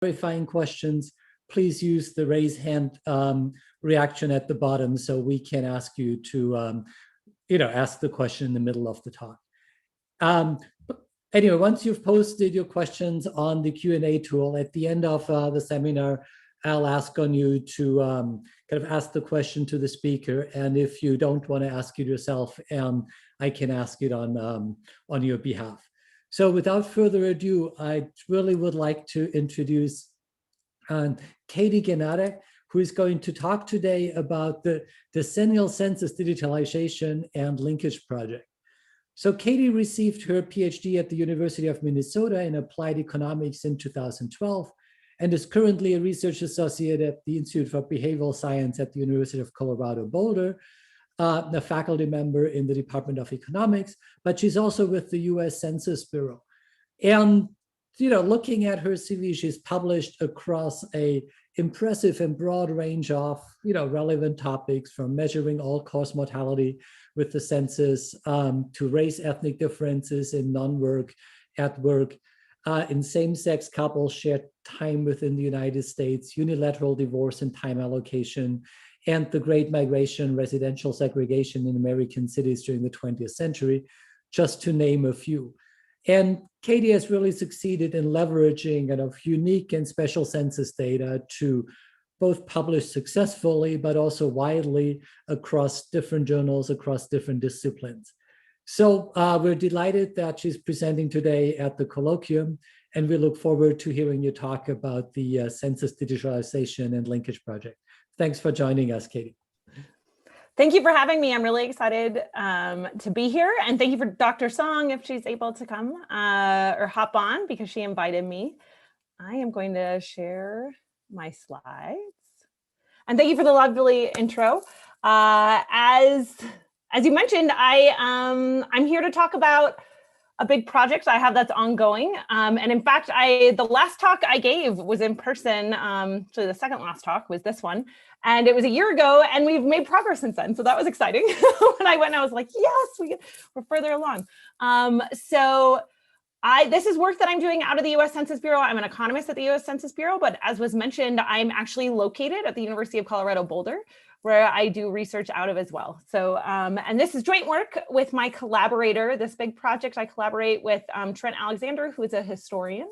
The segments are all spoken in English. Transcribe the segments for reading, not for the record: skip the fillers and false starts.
clarifying questions, please use the raise hand reaction at the bottom so we can ask you to ask the question in the middle of the talk. Anyway, once you've posted your questions on the Q&A tool, at the end of the seminar, I'll ask on you to kind of ask the question to the speaker. And if you don't want to ask it yourself, I can ask it on your behalf. So without further ado, I really would like to introduce Katie Genadek, who is going to talk today about the Decennial Census Digitalization and Linkage project. So Katie received her PhD at the University of Minnesota in Applied Economics in 2012 and is currently a research associate at the Institute for Behavioral Science at the University of Colorado, Boulder, a faculty member in the Department of Economics, but she's also with the US Census Bureau. And looking at her CV, she's published across a impressive and broad range of relevant topics, from measuring all-cause mortality with the census to race ethnic differences in non-work, at work, in same-sex couples shared time within the United States, unilateral divorce and time allocation, and the Great Migration, residential segregation in American cities during the 20th century, just to name a few. And Katie has really succeeded in leveraging kind of unique and special census data to both publish successfully, but also widely across different journals, across different disciplines. So we're delighted that she's presenting today at the Colloquium, and we look forward to hearing you talk about the Census Digitalization and Linkage project. Thanks for joining us, Katie. Thank you for having me. I'm really excited to be here. And thank you for Dr. Song, if she's able to come or hop on, because she invited me. I am going to share my slides. And thank you for the lovely intro. As you mentioned, I'm here to talk about a big project I have that's ongoing. And in fact, the last talk I gave was in person. So the second last talk was this one. And it was a year ago, and we've made progress since then. So that was exciting. When I went, I was like, yes, we're further along. This is work that I'm doing out of the US Census Bureau. I'm an economist at the US Census Bureau, but as was mentioned, I'm actually located at the University of Colorado, Boulder, where I do research out of as well. So, and this is joint work with my collaborator, this big project. I collaborate with Trent Alexander, who is a historian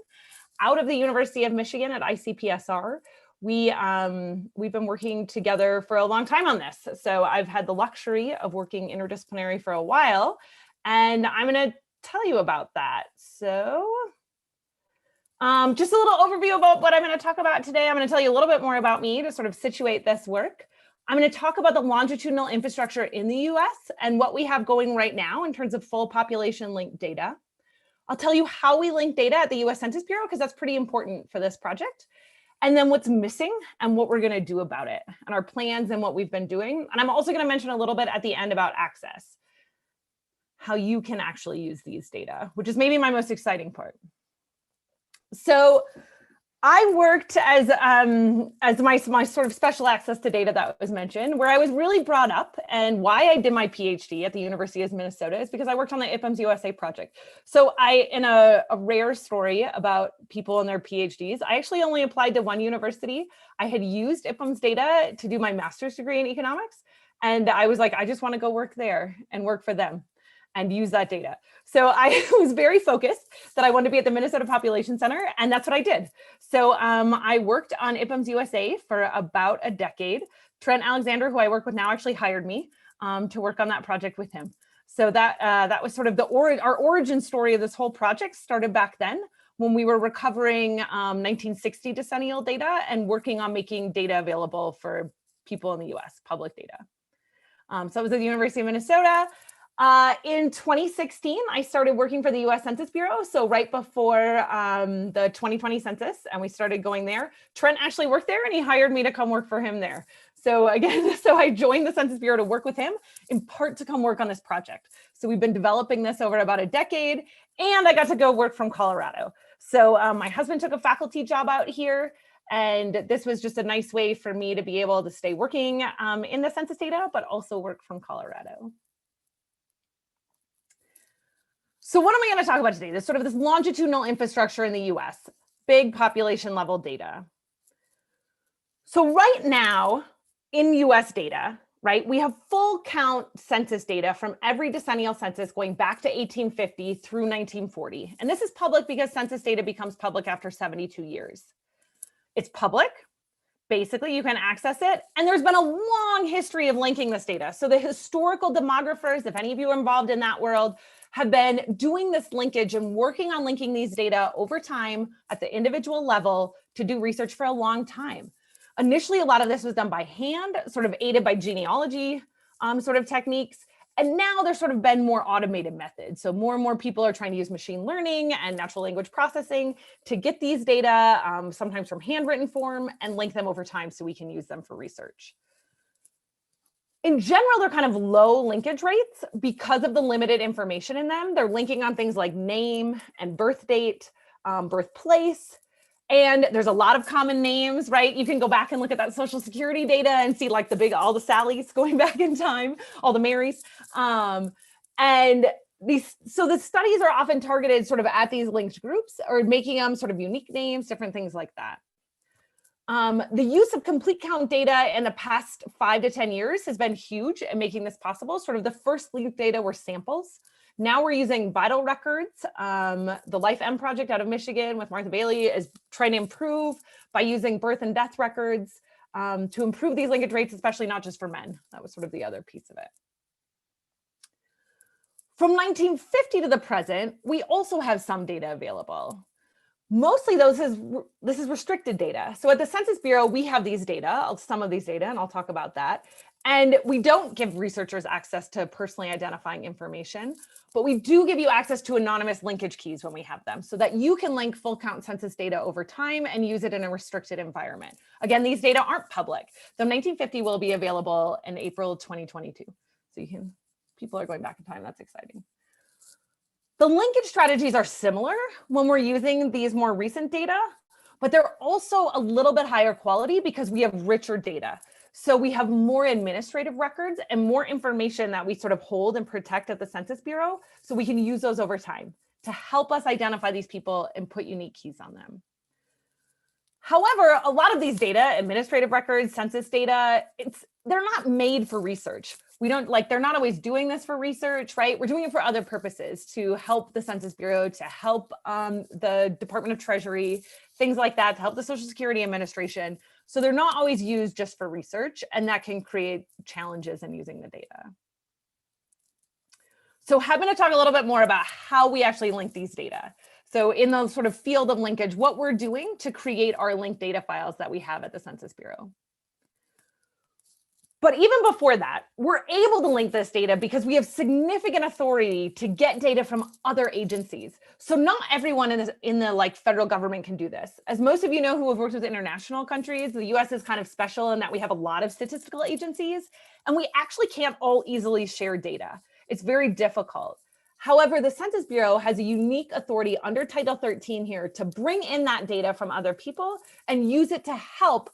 out of the University of Michigan at ICPSR. We've been working together for a long time on this. So I've had the luxury of working interdisciplinary for a while, and I'm gonna tell you about that. So just a little overview about what I'm going to talk about today. I'm going to tell you a little bit more about me to sort of situate this work. I'm going to talk about the longitudinal infrastructure in the US and what we have going right now in terms of full population linked data. I'll tell you how we link data at the US Census Bureau, because that's pretty important for this project. And then what's missing and what we're going to do about it, and our plans and what we've been doing. And I'm also going to mention a little bit at the end about access, how you can actually use these data, which is maybe my most exciting part. So I worked as my sort of special access to data that was mentioned, where I was really brought up, and why I did my PhD at the University of Minnesota is because I worked on the IPMS USA project. So in a rare story about people and their PhDs, I actually only applied to one university. I had used IPMS data to do my master's degree in economics. And I was like, I just want to go work there and work for them and use that data. So I was very focused that I wanted to be at the Minnesota Population Center, and that's what I did. So I worked on IPMS USA for about a decade. Trent Alexander, who I work with now, actually hired me to work on that project with him. So that was sort of our origin story of this whole project. Started back then when we were recovering 1960 decennial data and working on making data available for people in the US, public data. So I was at the University of Minnesota. In 2016, I started working for the US Census Bureau. So right before the 2020 census, and we started going there. Trent actually worked there, and he hired me to come work for him there. So again, so I joined the Census Bureau to work with him, in part to come work on this project. So we've been developing this over about a decade, and I got to go work from Colorado. So my husband took a faculty job out here, and this was just a nice way for me to be able to stay working in the census data, but also work from Colorado. So what am I going to talk about today? This longitudinal infrastructure in the US. big population level data. So right now in US data, right, we have full count census data from every decennial census going back to 1850 through 1940. And this is public because census data becomes public after 72 years. It's public. Basically, you can access it. And there's been a long history of linking this data. So the historical demographers, if any of you are involved in that world, have been doing this linkage and working on linking these data over time at the individual level to do research for a long time. Initially, a lot of this was done by hand, sort of aided by genealogy sort of techniques. And now there's sort of been more automated methods. So more and more people are trying to use machine learning and natural language processing to get these data, sometimes from handwritten form, and link them over time so we can use them for research. In general, they're kind of low linkage rates because of the limited information in them. They're linking on things like name and birth date, birthplace. And there's a lot of common names, right? You can go back and look at that social security data and see like all the Sallys going back in time, all the Marys. So the studies are often targeted sort of at these linked groups or making them sort of unique names, different things like that. The use of complete count data in the past 5 to 10 years has been huge in making this possible. Sort of the first linked data were samples. Now we're using vital records. The Life M project out of Michigan with Martha Bailey is trying to improve by using birth and death records to improve these linkage rates, especially not just for men. That was sort of the other piece of it. From 1950 to the present, we also have some data available. Mostly this is restricted data. So at the Census Bureau, we have these data, some of these data, and I'll talk about that. And we don't give researchers access to personally identifying information, but we do give you access to anonymous linkage keys when we have them so that you can link full count census data over time and use it in a restricted environment. Again, these data aren't public. The 1950 will be available in April 2022. So people are going back in time. That's exciting. The linkage strategies are similar when we're using these more recent data, but they're also a little bit higher quality because we have richer data. So we have more administrative records and more information that we sort of hold and protect at the Census Bureau. So we can use those over time to help us identify these people and put unique keys on them. However, a lot of these data, administrative records, census data, they're not made for research. They're not always doing this for research, right? We're doing it for other purposes to help the Census Bureau, to help the Department of Treasury, things like that, to help the Social Security Administration. So they're not always used just for research, and that can create challenges in using the data. So I'm going to talk a little bit more about how we actually link these data. So in the sort of field of linkage, what we're doing to create our linked data files that we have at the Census Bureau. But even before that, we're able to link this data because we have significant authority to get data from other agencies. So not everyone in the federal government can do this. As most of you know who have worked with international countries, the US is kind of special in that we have a lot of statistical agencies, and we actually can't all easily share data. It's very difficult. However, the Census Bureau has a unique authority under Title 13 here to bring in that data from other people and use it to help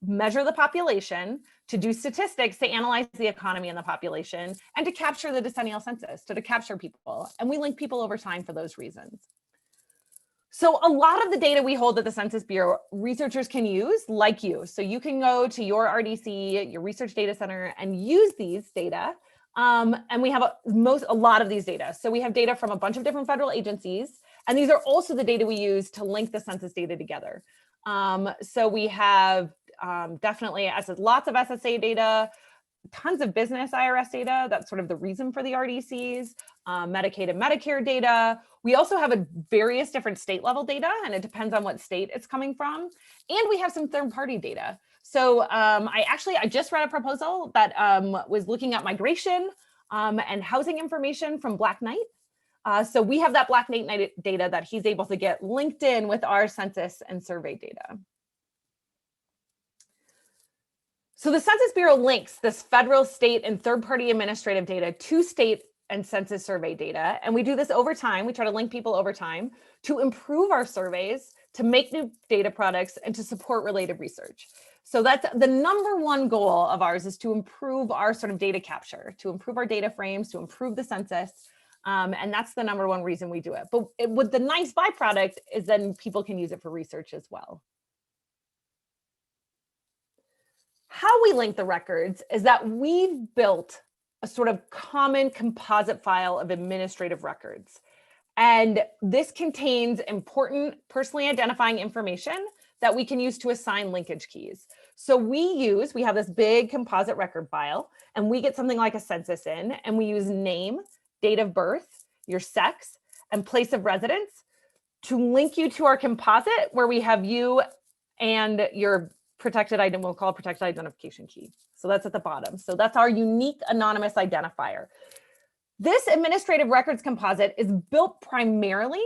measure the population, to do statistics, to analyze the economy and the population, and to capture the decennial census, to capture people. And we link people over time for those reasons. So a lot of the data we hold at the Census Bureau, researchers can use like you. So you can go to your RDC, your research data center, and use these data. And we have a lot of these data. So we have data from a bunch of different federal agencies, and these are also the data we use to link the census data together. So we have definitely lots of SSA data, tons of business IRS data. That's sort of the reason for the RDCs, Medicaid and Medicare data. We also have various different state level data, and it depends on what state it's coming from. And we have some third party data. So I just read a proposal that was looking at migration and housing information from Black Knight. So we have that Black Knight data that he's able to get linked in with our census and survey data. So the Census Bureau links this federal, state, and third-party administrative data to state and census survey data. And we do this over time. We try to link people over time to improve our surveys, to make new data products, and to support related research. So that's the #1 goal of ours, is to improve our sort of data capture, to improve our data frames, to improve the census. And that's the #1 reason we do it. But with the nice byproduct is then people can use it for research as well. How we link the records is that we've built a sort of common composite file of administrative records. And this contains important personally identifying information that we can use to assign linkage keys. So we have this big composite record file, and we get something like a census in, and we use name, date of birth, your sex, and place of residence to link you to our composite where we have you and your protected item, we'll call it protected identification key. So that's at the bottom. So that's our unique anonymous identifier. This administrative records composite is built primarily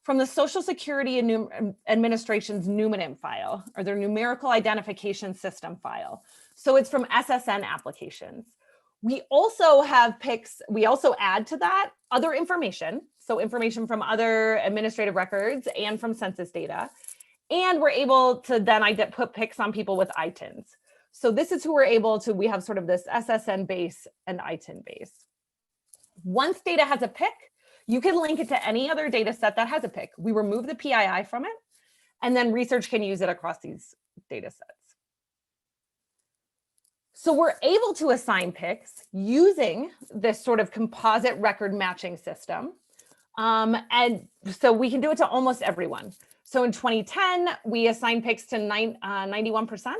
from the Social Security Administration's NUMINIM file, or their numerical identification system file. So it's from SSN applications. We also have PICs, we also add to that other information. So information from other administrative records and from census data. And we're able to then put PICs on people with ITINs. So this is who we're able to, we have sort of this SSN base and ITIN base. Once data has a PIC, you can link it to any other data set that has a PIC. We remove the PII from it, and then research can use it across these data sets. So we're able to assign PICs using this sort of composite record matching system. And so we can do it to almost everyone. So in 2010, we assigned PICs to 91%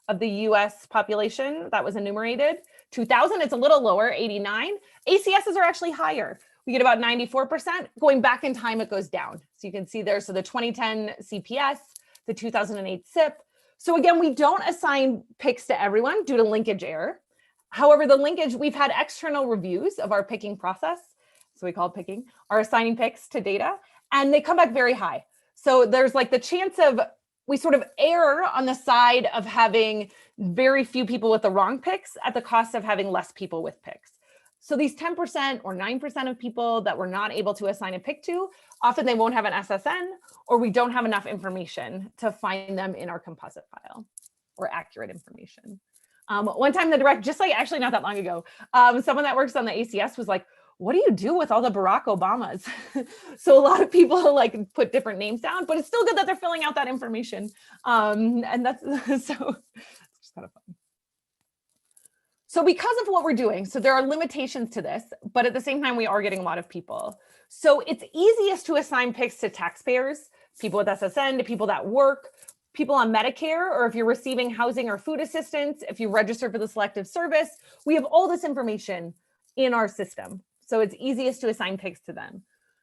of the US population that was enumerated. 2000, it's a little lower, 89. ACSs are actually higher. We get about 94%. Going back in time, it goes down. So you can see there, so the 2010 CPS, the 2008 SIP. So again, we don't assign PICs to everyone due to linkage error. However, the linkage, we've had external reviews of our picking process, so we call it picking, are assigning PICs to data, and they come back very high. So there's like the chance of, we sort of err on the side of having very few people with the wrong PICs at the cost of having less people with PICs. So these 10% or 9% of people that we're not able to assign a PIC to, often they won't have an SSN, or we don't have enough information to find them in our composite file, or accurate information. One time the direct, just like actually not that long ago, someone that works on the ACS was like, what do you do with all the Barack Obamas? So a lot of people like put different names down, but it's still good that they're filling out that information. And that's, so it's just kind of fun. So because of what we're doing, so there are limitations to this, but at the same time, we are getting a lot of people. So it's easiest to assign PICs to taxpayers, people with SSN, to people that work, people on Medicare, or if you're receiving housing or food assistance, if you register for the selective service, we have all this information in our system. So it's easiest to assign PICs to them.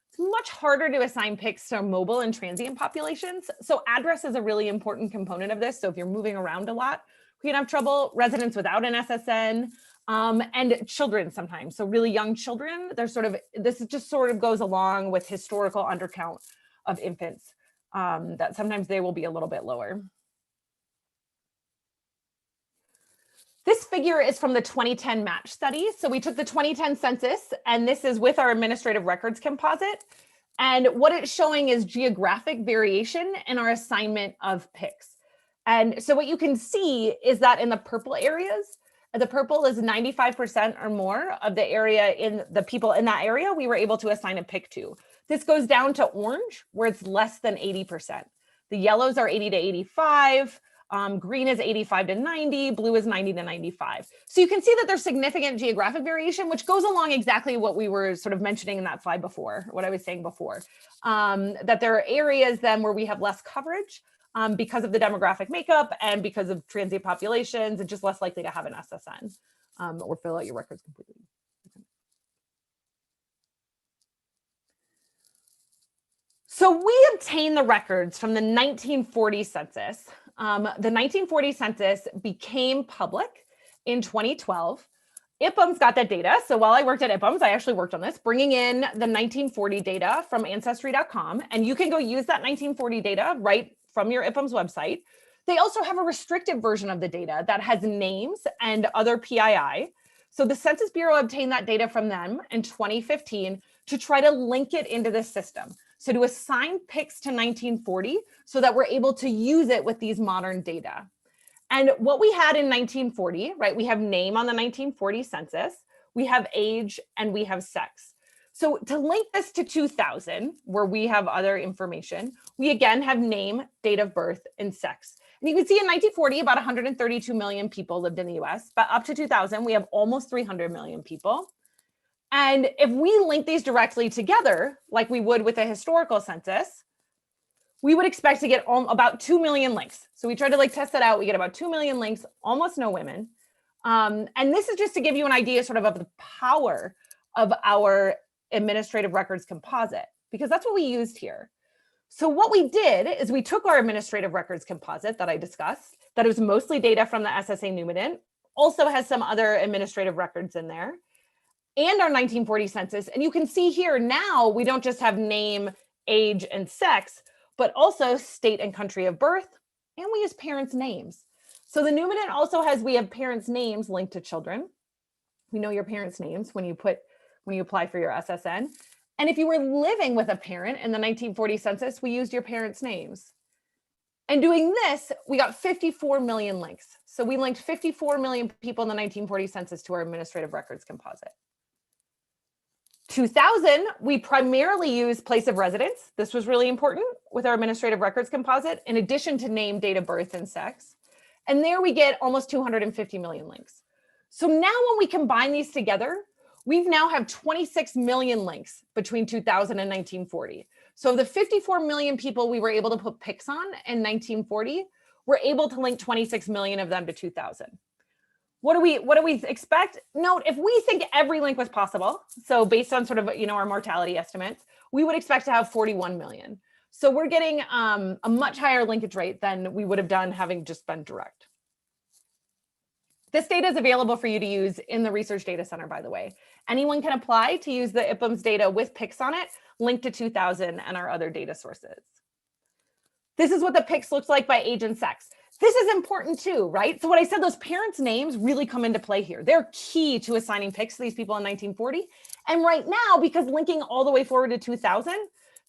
It's much harder to assign PICs to mobile and transient populations. So address is a really important component of this. So if you're moving around a lot, we can have trouble. Residents without an SSN, and children sometimes. So really young children, they're sort of, this just sort of goes along with historical undercount of infants, that sometimes they will be a little bit lower. This figure is from the 2010 match study. So we took the 2010 census, and this is with our administrative records composite. And what it's showing is geographic variation in our assignment of PICs. And so what you can see is that in the purple areas, the purple is 95% or more of the area, in the people in that area, we were able to assign a PIC to. This goes down to orange, where it's less than 80%. The yellows are 80 to 85. Green is 85 to 90, blue is 90 to 95. So you can see that there's significant geographic variation, which goes along exactly what we were sort of mentioning in that slide before, what I was saying before, that there are areas then where we have less coverage because of the demographic makeup and because of transient populations, and just less likely to have an SSN or fill out your records completely. So we obtained the records from the 1940 census. The 1940 census became public in 2012. IPUMS got that data. So while I worked at IPUMS, I actually worked on this, bringing in the 1940 data from Ancestry.com. And you can go use that 1940 data right from your IPUMS website. They also have a restricted version of the data that has names and other PII. So the Census Bureau obtained that data from them in 2015 to try to link it into the system. So to assign PICs to 1940 so that we're able to use it with these modern data. And what we had in 1940, right, we have name on the 1940 census, we have age, and we have sex. So to link this to 2000, where we have other information, we again have name, date of birth, and sex. And you can see in 1940, about 132 million people lived in the US, but up to 2000, we have almost 300 million people. And if we link these directly together, like we would with a historical census, we would expect to get about 2 million links. So we tried to test that out. We get about 2 million links, almost no women. And this is just to give you an idea sort of the power of our administrative records composite, because that's what we used here. So what we did is we took our administrative records composite that I discussed, that was mostly data from the SSA Numinant, also has some other administrative records in there, and our 1940 census. And you can see here now, we don't just have name, age, and sex, but also state and country of birth, and we use parents' names. So the Numinant also has, we have parents' names linked to children. We know your parents' names when you apply for your SSN. And if you were living with a parent in the 1940 census, we used your parents' names. And doing this, we got 54 million links. So we linked 54 million people in the 1940 census to our administrative records composite. 2000, we primarily used place of residence. This was really important with our administrative records composite, in addition to name, date of birth, and sex. And there we get almost 250 million links. So now when we combine these together, we now have 26 million links between 2000 and 1940. So the 54 million people we were able to put pics on in 1940, we're able to link 26 million of them to 2000. What do we expect? Note, if we think every link was possible, so based on sort of, our mortality estimates, we would expect to have 41 million. So we're getting a much higher linkage rate than we would have done having just been direct. This data is available for you to use in the Research Data Center, by the way. Anyone can apply to use the IPMS data with pics on it, linked to 2000 and our other data sources. This is what the pics looks like by age and sex. This is important too, right? So what I said, those parents' names really come into play here. They're key to assigning pics to these people in 1940. And right now, because linking all the way forward to 2000,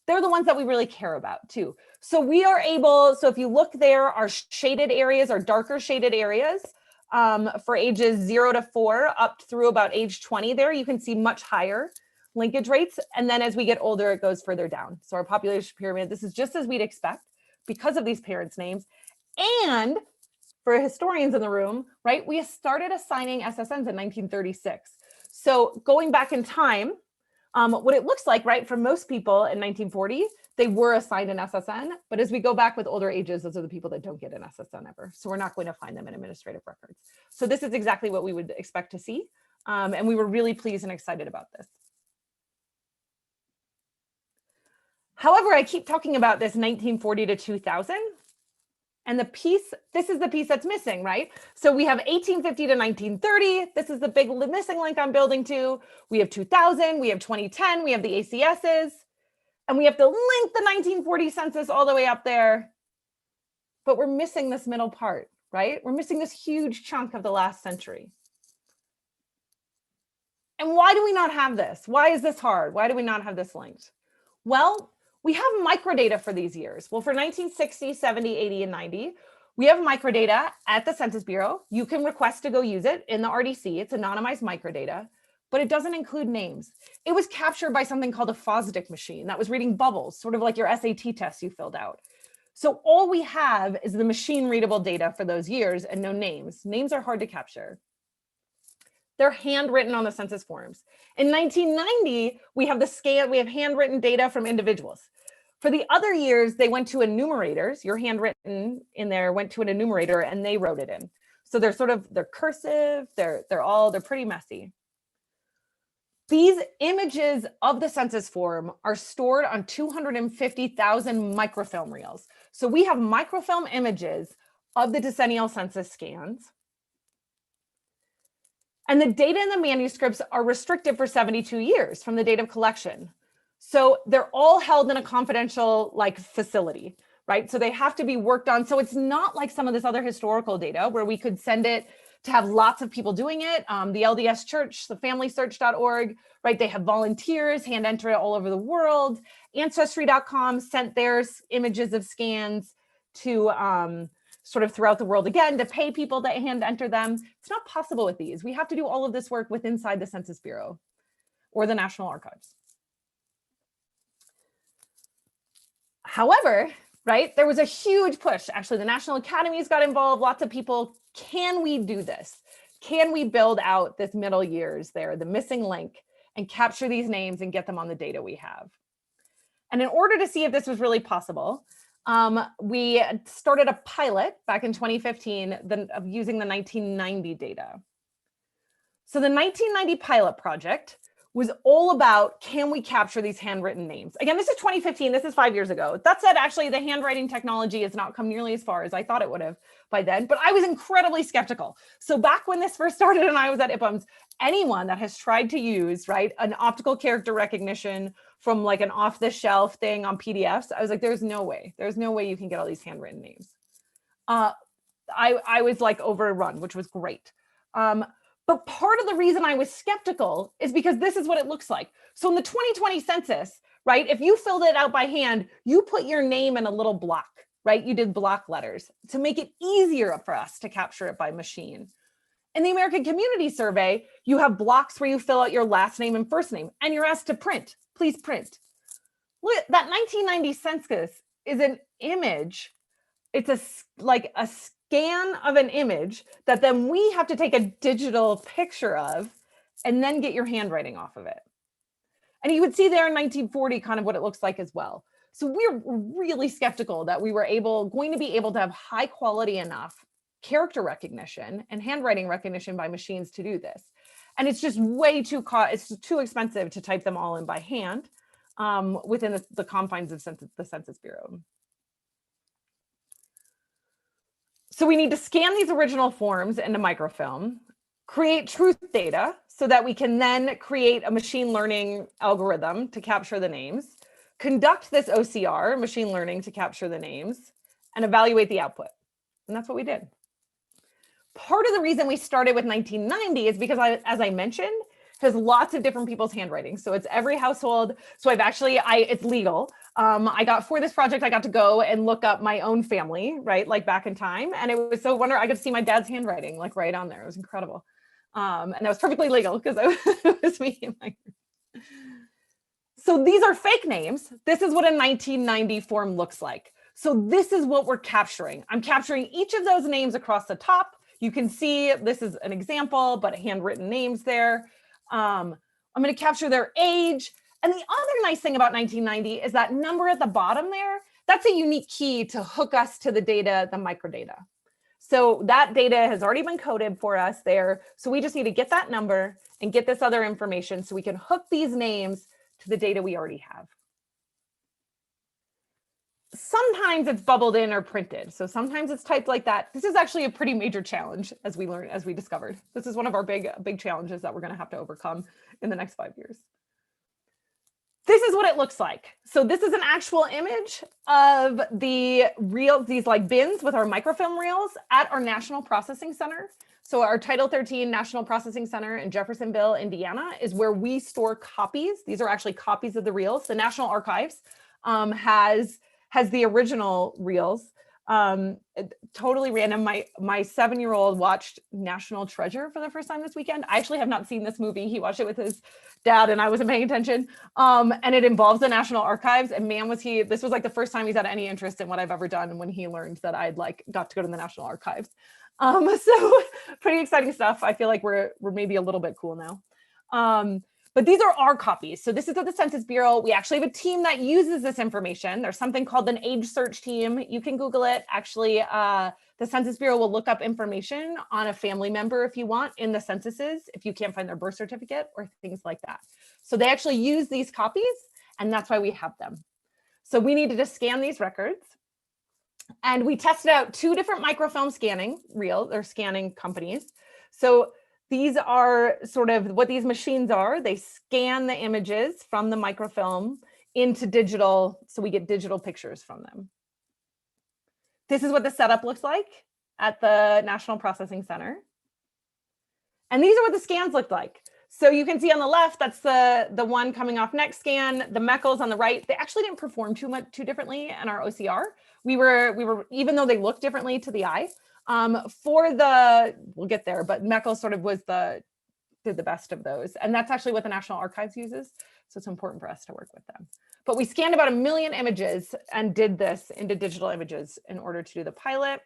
they're the ones that we really care about too. So we are able, so if you look there, our shaded areas are darker shaded areas for ages 0 to 4 up through about age 20 there, you can see much higher linkage rates. And then as we get older, it goes further down. So our population pyramid, this is just as we'd expect because of these parents' names. And for historians in the room, right, we started assigning SSNs in 1936. So going back in time, what it looks like, right, for most people in 1940, they were assigned an SSN, but as we go back with older ages, those are the people that don't get an SSN ever. So we're not going to find them in administrative records. So this is exactly what we would expect to see. And we were really pleased and excited about this. However, I keep talking about this 1940 to 2000. And the piece, this is the piece that's missing, right? So we have 1850 to 1930. This is the big missing link I'm building to. We have 2000, we have 2010, we have the ACSs, and we have to link the 1940 census all the way up there. But we're missing this middle part, right? We're missing this huge chunk of the last century. And why do we not have this? Why is this hard? Why do we not have this linked? Well, we have microdata for these years. Well, for 1960, 70, 80, and 90, we have microdata at the Census Bureau. You can request to go use it in the RDC. It's anonymized microdata, but it doesn't include names. It was captured by something called a Fosdick machine that was reading bubbles, sort of like your SAT test you filled out. So all we have is the machine readable data for those years and no names. Names are hard to capture. They're handwritten on the census forms. In 1990, we have handwritten data from individuals. For the other years, they went to enumerators. Your handwritten in there went to an enumerator and they wrote it in. So they're cursive, they're pretty messy. These images of the census form are stored on 250,000 microfilm reels. So we have microfilm images of the decennial census scans. And the data in the manuscripts are restricted for 72 years from the date of collection. So they're all held in a confidential facility, right? So they have to be worked on. So it's not like some of this other historical data where we could send it to have lots of people doing it. The LDS Church, the FamilySearch.org, right? They have volunteers hand enter it all over the world. Ancestry.com sent their images of scans to sort of throughout the world again to pay people to hand enter them. It's not possible with these. We have to do all of this work inside the Census Bureau or the National Archives. However, right, there was a huge push. Actually, the National Academies got involved, lots of people. Can we do this? Can we build out this middle years there, the missing link, and capture these names and get them on the data we have? And in order to see if this was really possible, we started a pilot back in 2015 of using the 1990 data. So the 1990 pilot project was all about, can we capture these handwritten names? Again, this is 2015, this is 5 years ago. That said, actually, the handwriting technology has not come nearly as far as I thought it would have by then, but I was incredibly skeptical. So back when this first started and I was at IPUMS, anyone that has tried to use, right, an optical character recognition from like an off-the-shelf thing on PDFs, I was like, there's no way you can get all these handwritten names. I was like overrun, which was great. But part of the reason I was skeptical is because this is what it looks like. So in the 2020 census, right, if you filled it out by hand, you put your name in a little block, right? You did block letters to make it easier for us to capture it by machine. In the American Community Survey, you have blocks where you fill out your last name and first name, and you're asked to print, please print. Look, that 1990 census is an image. It's like a scan of an image that then we have to take a digital picture of and then get your handwriting off of it. And you would see there in 1940 kind of what it looks like as well. So we're really skeptical that we were going to be able to have high quality enough character recognition and handwriting recognition by machines to do this. And it's just way too expensive to type them all in by hand within the confines of the Census Bureau. So we need to scan these original forms into microfilm, create truth data so that we can then create a machine learning algorithm to capture the names, conduct this OCR, machine learning to capture the names, and evaluate the output. And that's what we did. Part of the reason we started with 1990 is because, as I mentioned, has lots of different people's handwriting. So it's every household. So it's legal. For this project, I got to go and look up my own family, right? Like back in time. And it was so wonderful. I could see my dad's handwriting like right on there. It was incredible. And that was perfectly legal because it was me and my. So these are fake names. This is what a 1990 form looks like. So this is what we're capturing. I'm capturing each of those names across the top. You can see this is an example, but handwritten names there. I'm going to capture their age. And the other nice thing about 1990 is that number at the bottom there, that's a unique key to hook us to the data, the microdata. So that data has already been coded for us there. So we just need to get that number and get this other information so we can hook these names to the data we already have. Sometimes it's bubbled in or printed. So sometimes it's typed like that. This is actually a pretty major challenge as we discovered. This is one of our big challenges that we're going to have to overcome in the next 5 years. This is what it looks like. So this is an actual image of these like bins with our microfilm reels at our National Processing Center. So our Title 13 National Processing Center in Jeffersonville, Indiana, is where we store copies. These are actually copies of the reels. The National Archives has the original reels. Totally random. My 7-year-old watched National Treasure for the first time this weekend. I actually have not seen this movie. He watched it with his dad and I wasn't paying attention. And it involves the National Archives. And man, this was like the first time he's had any interest in what I've ever done when he learned that I'd got to go to the National Archives. So pretty exciting stuff. I feel like we're maybe a little bit cool now. But these are our copies. So this is at the Census Bureau. We actually have a team that uses this information. There's something called an age search team. You can Google it. Actually, the Census Bureau will look up information on a family member if you want in the censuses, if you can't find their birth certificate or things like that. So they actually use these copies, and that's why we have them. So we needed to scan these records. And we tested out 2 different microfilm scanning companies. So these are sort of what these machines are. They scan the images from the microfilm into digital, so we get digital pictures from them. This is what the setup looks like at the National Processing Center. And these are what the scans look like. So you can see on the left, that's the one coming off next scan. The Meckles on the right, they actually didn't perform too differently in our OCR. We were even though they look differently to the eye, we'll get there, but Meckel sort of did the best of those. And that's actually what the National Archives uses. So it's important for us to work with them. but we scanned about 1 million images and did this into digital images in order to do the pilot.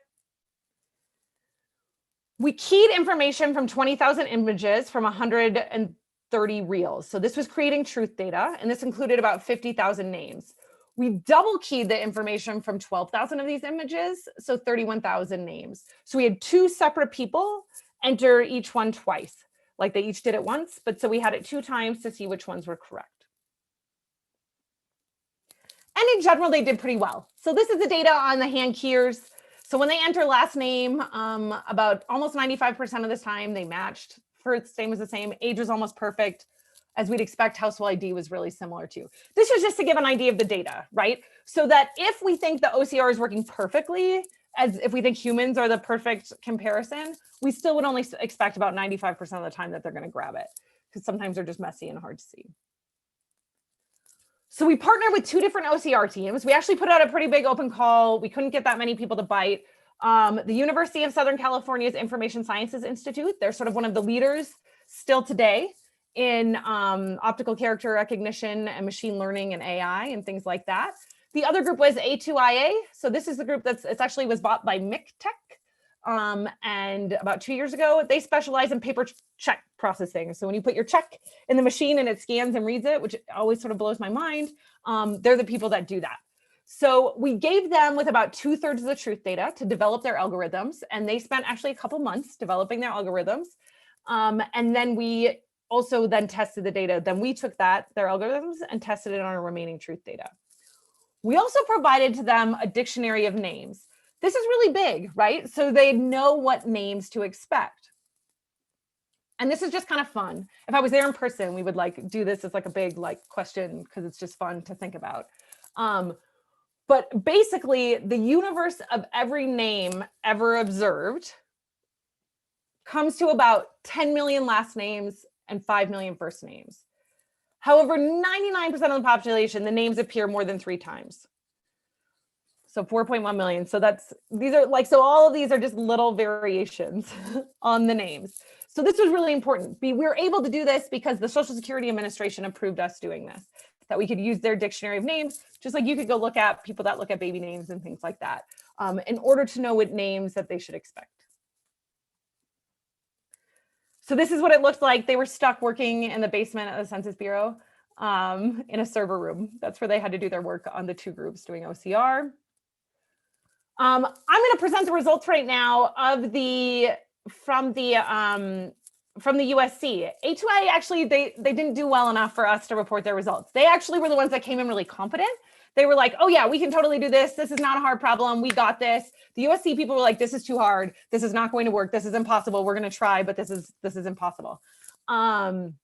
We keyed information from 20,000 images from 130 reels. So this was creating truth data, and this included about 50,000 names. We double keyed the information from 12,000 of these images, so 31,000 names. So we had 2 separate people enter each one twice, like they each did it once, but so we had it 2 times to see which ones were correct. And in general, they did pretty well. So this is the data on the hand keyers. So when they enter last name, about almost 95% of the time they matched. First name was the same. Age was almost perfect. As we'd expect, household ID was really similar too. This was just to give an idea of the data, right? So that if we think the OCR is working perfectly, as if we think humans are the perfect comparison, we still would only expect about 95% of the time that they're going to grab it, because sometimes they're just messy and hard to see. So we partnered with 2 different OCR teams. We actually put out a pretty big open call. We couldn't get that many people to bite. The University of Southern California's Information Sciences Institute, they're sort of one of the leaders still today in optical character recognition and machine learning and AI and things like that. The other group was A2IA. So this is the group it's actually was bought by Microdata. And about 2 years ago, they specialize in paper check processing. So when you put your check in the machine and it scans and reads it, which always sort of blows my mind, they're the people that do that. So we gave them with about 2/3 of the truth data to develop their algorithms. And they spent actually a couple months developing their algorithms. And then we also then tested the data. Then we took their algorithms and tested it on our remaining truth data. We also provided to them a dictionary of names. This is really big, right? So they know what names to expect. And this is just kind of fun. If I was there in person, we would like do this as like a big like question, because it's just fun to think about. But basically the universe of every name ever observed comes to about 10 million last names and 5 million first names. However, 99% of the population, the names appear more than 3 times. So 4.1 million. So so all of these are just little variations on the names. So this was really important. We were able to do this because the Social Security Administration approved us doing this, that we could use their dictionary of names, just like you could go look at people that look at baby names and things like that, in order to know what names that they should expect. So this is what it looked like. They were stuck working in the basement of the Census Bureau in a server room. That's where they had to do their work on the 2 groups doing OCR. I'm going to present the results right now of from the USC. A2I actually, they didn't do well enough for us to report their results. They actually were the ones that came in really competent. They were like, oh yeah, we can totally do this. This is not a hard problem. We got this. The USC people were like, this is too hard. This is not going to work. This is impossible. We're going to try, but this is impossible. And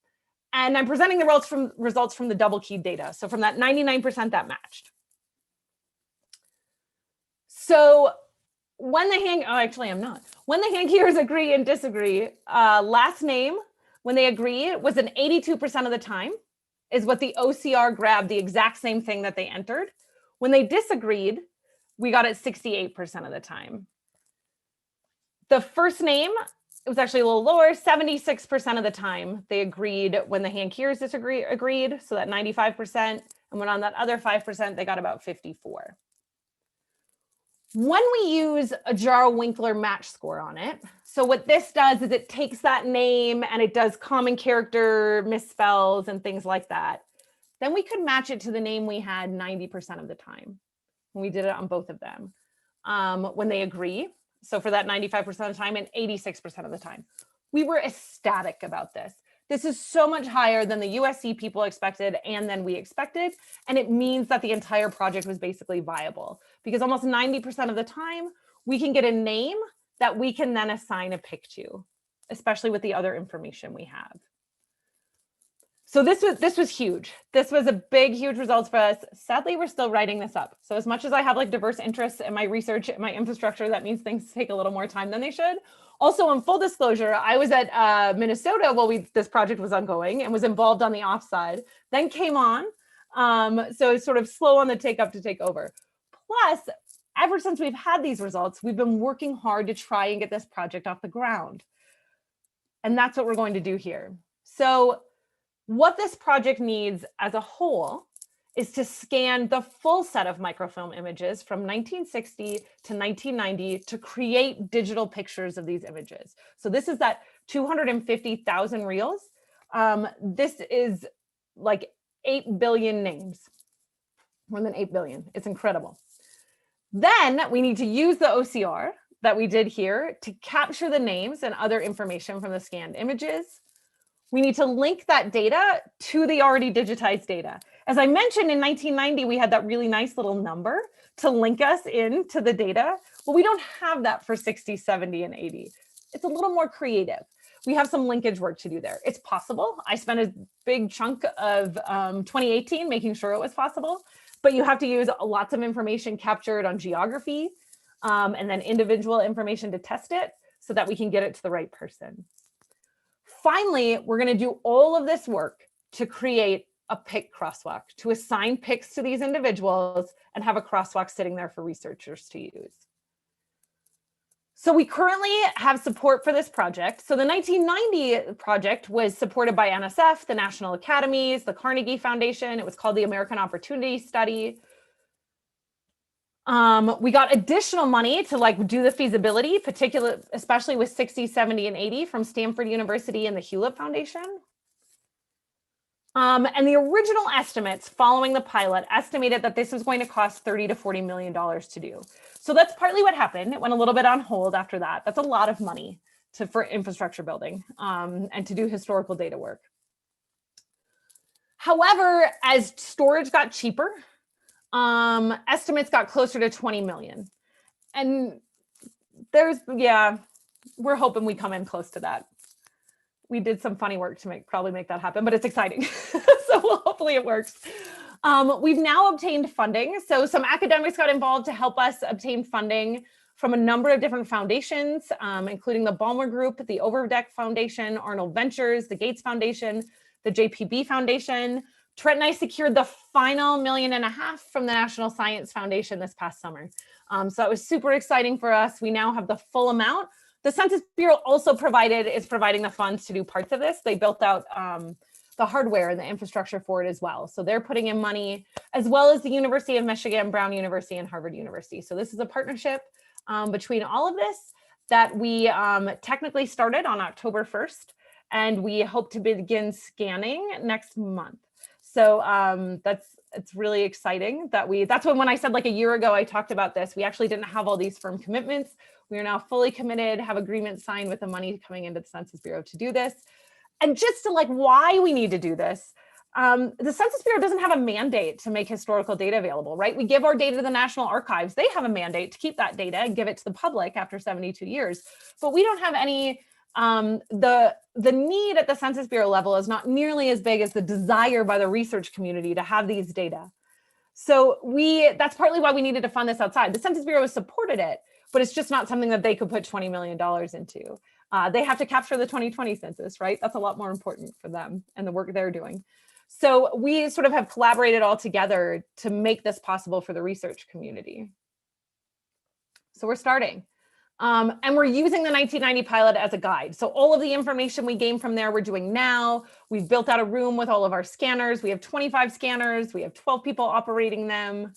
I'm presenting the results from the double keyed data. So from that 99% that matched. So when the When the hand keyers agree and disagree, last name, when they agree, was an 82% of the time is what the OCR grabbed, the exact same thing that they entered. When they disagreed, we got it 68% of the time. The first name, it was actually a little lower, 76% of the time they agreed when the hand keyers agreed, so that 95%, and when on that other 5%, they got about 54. When we use a Jarl-Winkler match score on it, so what this does is it takes that name and it does common character misspells and things like that. Then we could match it to the name we had 90% of the time. And we did it on both of them. When they agree, so for that 95% of the time and 86% of the time. We were ecstatic about this. This is so much higher than the USC people expected and than we expected. And it means that the entire project was basically viable because almost 90% of the time we can get a name that we can then assign a pick to, especially with the other information we have. So this was huge. This was a big, huge result for us. Sadly, we're still writing this up. So as much as I have like diverse interests in my research, and my infrastructure, that means things take a little more time than they should. Also, in full disclosure, I was at Minnesota while this project was ongoing and was involved on the offside, then came on. So it's sort of slow on the take up to take over. Plus, ever since we've had these results, we've been working hard to try and get this project off the ground. And that's what we're going to do here. So what this project needs as a whole is to scan the full set of microfilm images from 1960 to 1990 to create digital pictures of these images. So this is that 250,000 reels. This is like 8 billion names, more than 8 billion. It's incredible. Then we need to use the OCR that we did here to capture the names and other information from the scanned images. We need to link that data to the already digitized data. As I mentioned, in 1990, we had that really nice little number to link us into the data. Well, we don't have that for 60, 70, and 80. It's a little more creative. We have some linkage work to do there. It's possible. I spent a big chunk of 2018 making sure it was possible, but you have to use lots of information captured on geography and then individual information to test it so that we can get it to the right person. Finally, we're going to do all of this work to create a pick crosswalk, to assign picks to these individuals and have a crosswalk sitting there for researchers to use. So we currently have support for this project. So the 1990 project was supported by NSF, the National Academies, the Carnegie Foundation. It was called the American Opportunity Study. We got additional money to do the feasibility, especially with 60, 70, and 80 from Stanford University and the Hewlett Foundation. And the original estimates following the pilot estimated that this was going to cost $30 to $40 million to do. So that's partly what happened. It went a little bit on hold after that. That's a lot of money for infrastructure building and to do historical data work. However, as storage got cheaper, estimates got closer to 20 million. And we're hoping we come in close to that. We did some funny work to probably make that happen, but it's exciting. So hopefully it works. We've now obtained funding. So some academics got involved to help us obtain funding from a number of different foundations, including the Ballmer Group, the Overdeck Foundation, Arnold Ventures, the Gates Foundation, the JPB Foundation. Trent and I secured the final $1.5 million from the National Science Foundation this past summer. So that was super exciting for us. We now have the full amount. The Census Bureau also is providing the funds to do parts of this. They built out the hardware and the infrastructure for it as well. So they're putting in money, as well as the University of Michigan, Brown University, and Harvard University. So this is a partnership between all of this that we technically started on October 1st, and we hope to begin scanning next month. So it's really exciting that's when I said a year ago, I talked about this. We actually didn't have all these firm commitments. We are now fully committed, have agreements signed with the money coming into the Census Bureau to do this. And just to why we need to do this, the Census Bureau doesn't have a mandate to make historical data available, right? We give our data to the National Archives. They have a mandate to keep that data and give it to the public after 72 years. But we don't have any, the need at the Census Bureau level is not nearly as big as the desire by the research community to have these data. So that's partly why we needed to fund this outside. The Census Bureau has supported it, but it's just not something that they could put $20 million into. They have to capture the 2020 census, right? That's a lot more important for them and the work they're doing. So we sort of have collaborated all together to make this possible for the research community. So we're starting. And we're using the 1990 pilot as a guide. So all of the information we gain from there, we're doing now. We've built out a room with all of our scanners. We have 25 scanners. We have 12 people operating them.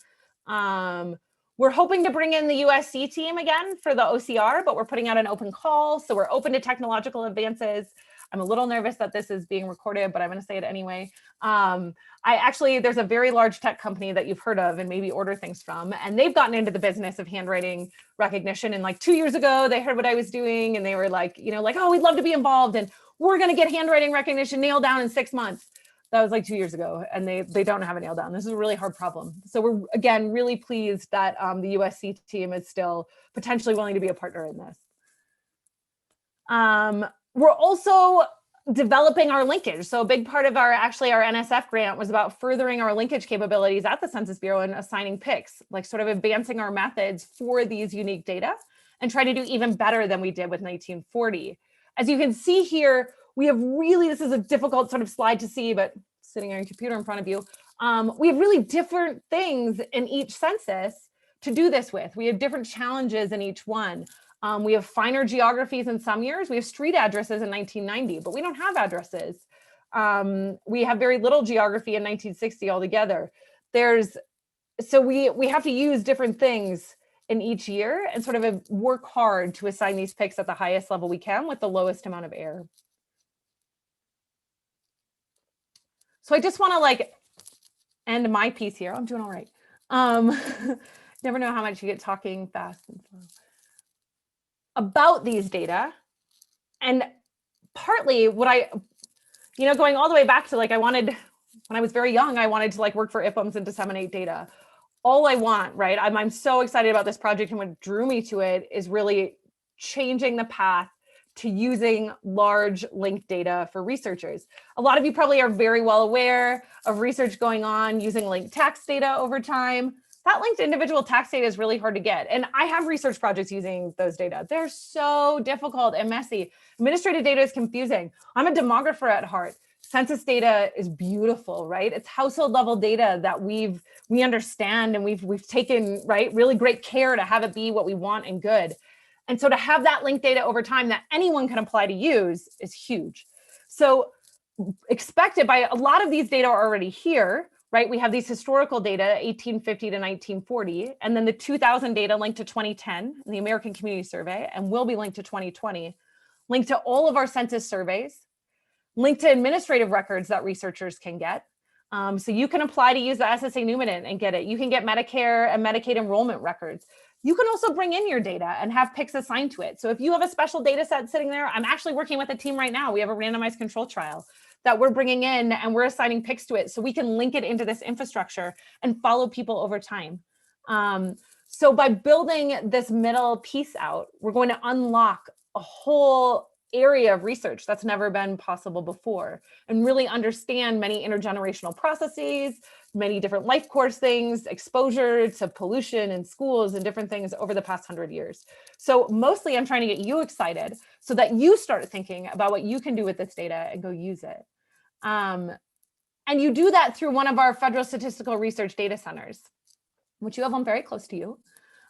We're hoping to bring in the USC team again for the OCR, but we're putting out an open call. So we're open to technological advances. I'm a little nervous that this is being recorded, but I'm going to say it anyway. There's a very large tech company that you've heard of and maybe order things from, and they've gotten into the business of handwriting recognition. And 2 years ago, they heard what I was doing and they were oh, we'd love to be involved. And we're going to get handwriting recognition nailed down in 6 months. That was 2 years ago, and they don't have it nailed down. This is a really hard problem. So we're, again, really pleased that the USC team is still potentially willing to be a partner in this. We're also developing our linkage. So a big part of our NSF grant was about furthering our linkage capabilities at the Census Bureau and assigning picks, sort of advancing our methods for these unique data and try to do even better than we did with 1940. As you can see here, we have this is a difficult sort of slide to see, but sitting on your computer in front of you, we have really different things in each census to do this with. We have different challenges in each one. We have finer geographies in some years. We have street addresses in 1990, but we don't have addresses. We have very little geography in 1960 altogether. so we have to use different things in each year and sort of work hard to assign these picks at the highest level we can with the lowest amount of error. So I just want to like end my piece here. I'm doing all right. Never know how much you get talking fast and slow about these data. And partly what going all the way back to like, when I was very young, I wanted to like work for IPUMS and disseminate data. All I want, right? I'm so excited about this project, and what drew me to it is really changing the path to using large linked data for researchers. A lot of you probably are very well aware of research going on using linked tax data over time. That linked individual tax data is really hard to get. And I have research projects using those data. They're so difficult and messy. Administrative data is confusing. I'm a demographer at heart. Census data is beautiful, right? It's household level data that we understand, and we've taken, right, really great care to have it be what we want and good. And so to have that linked data over time that anyone can apply to use is huge. So expected by a lot of these data are already here, right? We have these historical data, 1850 to 1940, and then the 2000 data linked to 2010 in the American Community Survey, and will be linked to 2020, linked to all of our census surveys, linked to administrative records that researchers can get. So you can apply to use the SSA Numerator and get it. You can get Medicare and Medicaid enrollment records. You can also bring in your data and have picks assigned to it. So if you have a special data set sitting there, I'm actually working with a team right now. We have a randomized control trial that we're bringing in, and we're assigning picks to it so we can link it into this infrastructure and follow people over time. So by building this middle piece out, we're going to unlock a whole area of research that's never been possible before, and really understand many intergenerational processes, many different life course things, exposure to pollution in schools and different things over the past 100 years. So mostly I'm trying to get you excited so that you start thinking about what you can do with this data and go use it. And you do that through one of our federal statistical research data centers, which you have one very close to you.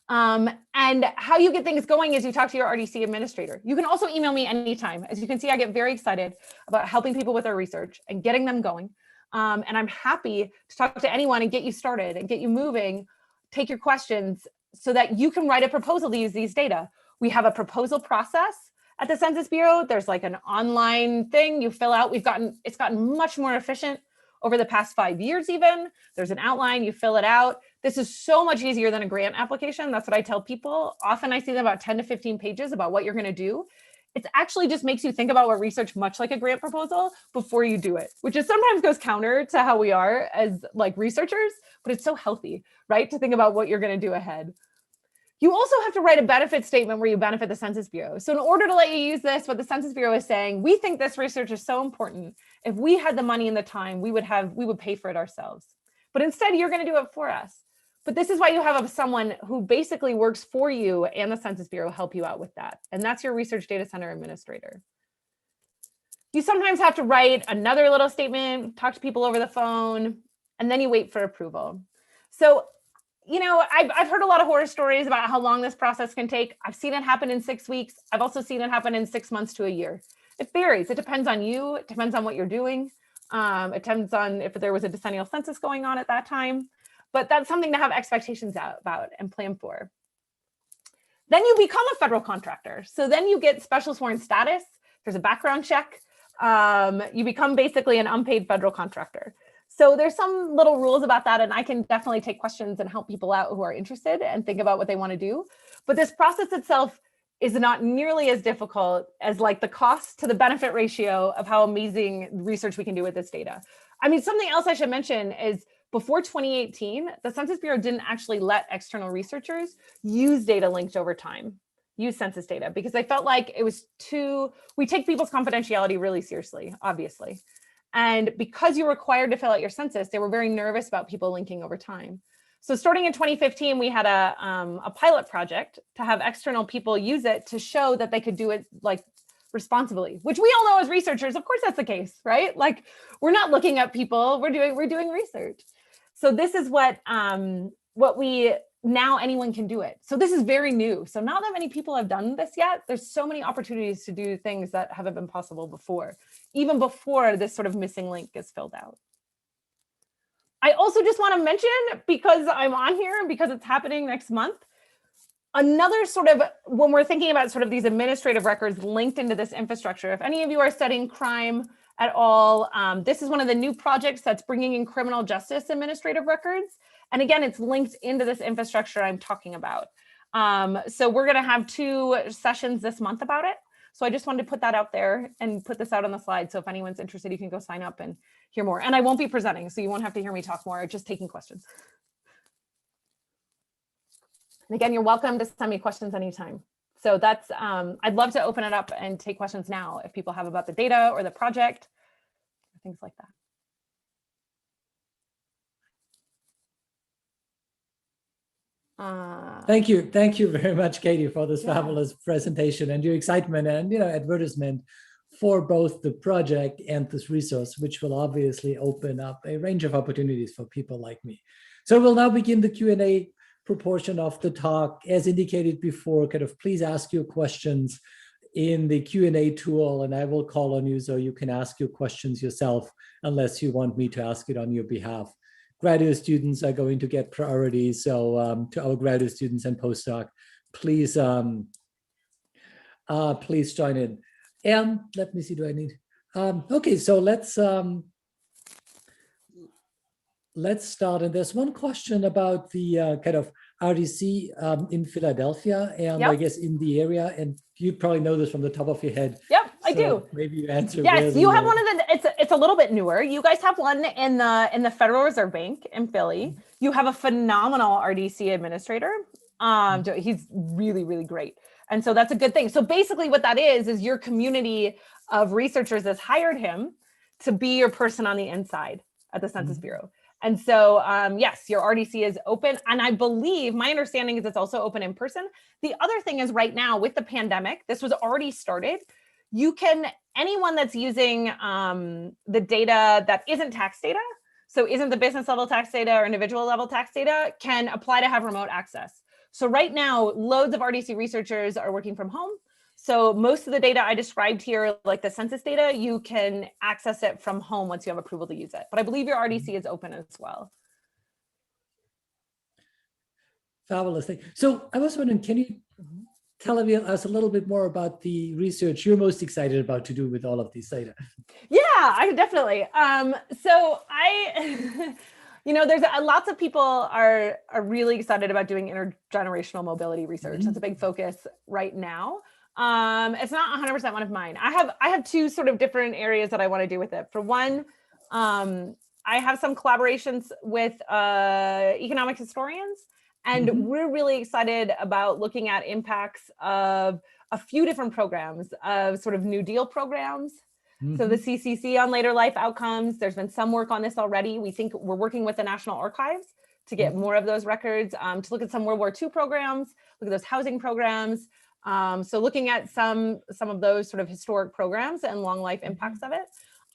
And how you get things going is you talk to your RDC administrator. You can also email me anytime. As you can see, I get very excited about helping people with their research and getting them going. And I'm happy to talk to anyone and get you started and get you moving, take your questions so that you can write a proposal to use these data. We have a proposal process at the Census Bureau. There's like an online thing you fill out. It's gotten much more efficient over the past 5 years even. There's an outline, you fill it out. This is so much easier than a grant application. That's what I tell people. Often I see them about 10 to 15 pages about what you're gonna do. It actually just makes you think about what research much like a grant proposal before you do it, which is sometimes goes counter to how we are as like researchers, but it's so healthy, right? To think about what you're gonna do ahead. You also have to write a benefit statement where you benefit the Census Bureau. So in order to let you use this, what the Census Bureau is saying, we think this research is so important. If we had the money and the time, we would pay for it ourselves. But instead, you're going to do it for us. But this is why you have someone who basically works for you and the Census Bureau help you out with that. And that's your research data center administrator. You sometimes have to write another little statement, talk to people over the phone, and then you wait for approval. So I've heard a lot of horror stories about how long this process can take. I've seen it happen in 6 weeks. I've also seen it happen in 6 months to a year. It varies. It depends on you. It depends on what you're doing. It depends on if there was a decennial census going on at that time. But that's something to have expectations about and plan for. Then you become a federal contractor. So then you get special sworn status. There's a background check. You become basically an unpaid federal contractor. So there's some little rules about that, and I can definitely take questions and help people out who are interested and think about what they want to do. But this process itself is not nearly as difficult as like the cost to the benefit ratio of how amazing research we can do with this data. I mean, something else I should mention is before 2018, the Census Bureau didn't actually let external researchers use data linked over time, use census data, because they felt like it was we take people's confidentiality really seriously, obviously. And because you're required to fill out your census, they were very nervous about people linking over time. So starting in 2015, we had a pilot project to have external people use it to show that they could do it like responsibly, which we all know as researchers, of course that's the case, right? Like we're not looking at people, we're doing research. So this is what now anyone can do it. So this is very new. So not that many people have done this yet. There's so many opportunities to do things that haven't been possible before, even before this sort of missing link is filled out. I also just want to mention, because I'm on here and because it's happening next month, another sort of, when we're thinking about sort of these administrative records linked into this infrastructure, if any of you are studying crime at all, this is one of the new projects that's bringing in criminal justice administrative records. And again, it's linked into this infrastructure I'm talking about. So we're going to have 2 sessions this month about it. So I just wanted to put that out there and put this out on the slide. So if anyone's interested, you can go sign up and hear more. And I won't be presenting, so you won't have to hear me talk more, just taking questions. And again, you're welcome to send me questions anytime. So that's, I'd love to open it up and take questions now if people have about the data or the project, things like that. Thank you very much, Katie, for this fabulous presentation and your excitement and advertisement for both the project and this resource, which will obviously open up a range of opportunities for people like me. So we'll now begin the Q&A proportion of the talk. As indicated before, please ask your questions in the Q&A tool, and I will call on you so you can ask your questions yourself, unless you want me to ask it on your behalf. Graduate students are going to get priority. So to our graduate students and postdoc, please, please join in. And let me see, do I need, okay, so let's start. And there's one question about the RDC in Philadelphia and I guess in the area. And you probably know this from the top of your head. Yep, so I do. Maybe you answer. Yes, you have one of the, it's a little bit newer. You guys have one in the Federal Reserve Bank in Philly. You have a phenomenal RDC administrator. He's really, really great. And so that's a good thing. So basically what that is your community of researchers has hired him to be your person on the inside at the Census Bureau. And so, yes, your RDC is open. And I believe, my understanding is it's also open in person. The other thing is right now with the pandemic, this was already started. You can, anyone that's using the data that isn't tax data, so isn't the business level tax data or individual level tax data, can apply to have remote access. So right now, loads of RDC researchers are working from home. So most of the data I described here, like the census data, you can access it from home once you have approval to use it. But I believe your RDC is open as well. Fabulous thing. So I was wondering, can you tell us a little bit more about the research you're most excited about to do with all of these data? Yeah, I definitely. So I, there's lots of people are really excited about doing intergenerational mobility research. That's a big focus right now. It's not 100% one of mine. I have 2 sort of different areas that I want to do with it. For one, I have some collaborations with economic historians, and we're really excited about looking at impacts of a few different programs, of sort of New Deal programs. So the CCC on later life outcomes, there's been some work on this already. We think we're working with the National Archives to get more of those records, to look at some World War II programs, look at those housing programs. So looking at some of those sort of historic programs and long life impacts of it.